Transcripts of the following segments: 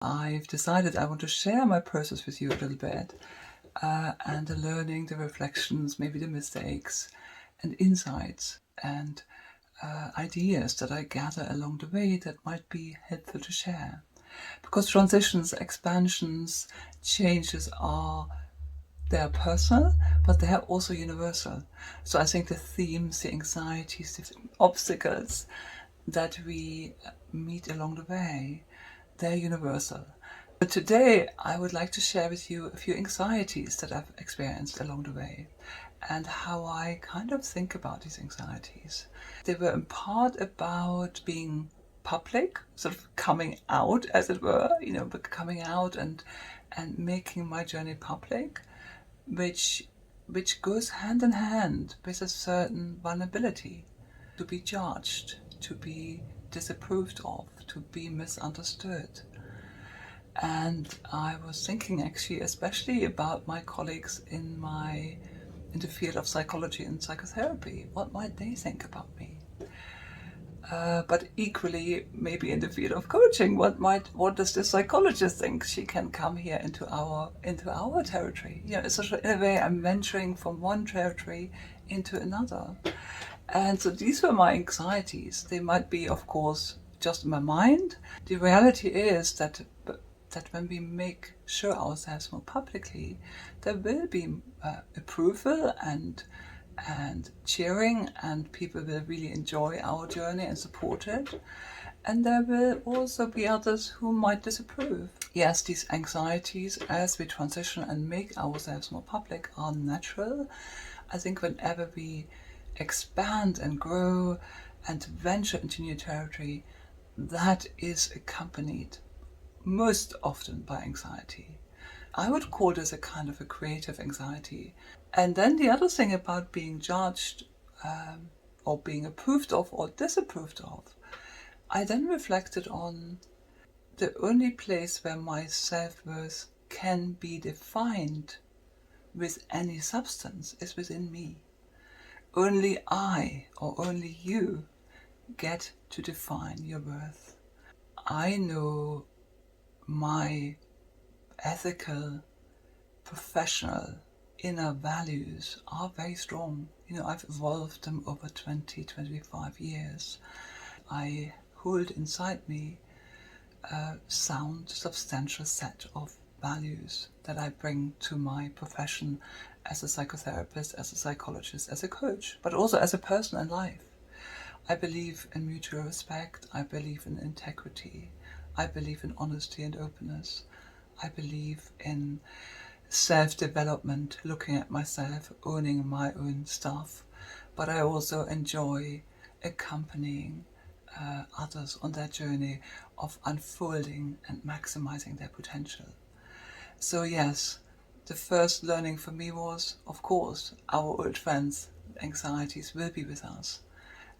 I've decided I want to share my process with you a little bit, and the learning, the reflections, maybe the mistakes and insights and ideas that I gather along the way that might be helpful to share. Because transitions, expansions, changes they're personal, but they're also universal. So I think the themes, the anxieties, the obstacles that we meet along the way, they're universal. But today I would like to share with you a few anxieties that I've experienced along the way and how I kind of think about these anxieties. They were in part about being public, sort of coming out, as it were, but coming out and making my journey public, which goes hand in hand with a certain vulnerability, to be judged, to be disapproved of, to be misunderstood. And I was thinking actually especially about my colleagues in the field of psychology and psychotherapy. What might they think about me? But equally, maybe in the field of coaching, what does the psychologist think? She can come here into our territory. So in a way, I'm venturing from one territory into another. And so these were my anxieties. They might be, of course, just in my mind. The reality is that when we show ourselves more publicly, there will be approval and cheering, and people will really enjoy our journey and support it. And there will also be others who might disapprove. Yes, these anxieties as we transition and make ourselves more public are natural. I think whenever we expand and grow and venture into new territory, that is accompanied most often by anxiety. I would call this a kind of a creative anxiety. And then the other thing about being judged, or being approved of or disapproved of, I then reflected on the only place where my self-worth can be defined with any substance is within me. Only I or only you get to define your worth. I know my ethical, professional, inner values are very strong. I've evolved them over 25 years. I hold inside me a sound, substantial set of values that I bring to my profession as a psychotherapist, as a psychologist, as a coach, but also as a person in life. I believe in mutual respect. I believe in integrity. I believe in honesty and openness. I believe in self-development, looking at myself, owning my own stuff. But I also enjoy accompanying others on their journey of unfolding and maximizing their potential. So yes, the first learning for me was, of course, our old friends, anxieties will be with us.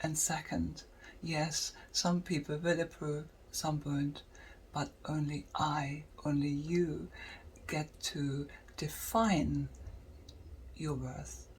And second, yes, some people will approve, some won't, but only you get to define your worth.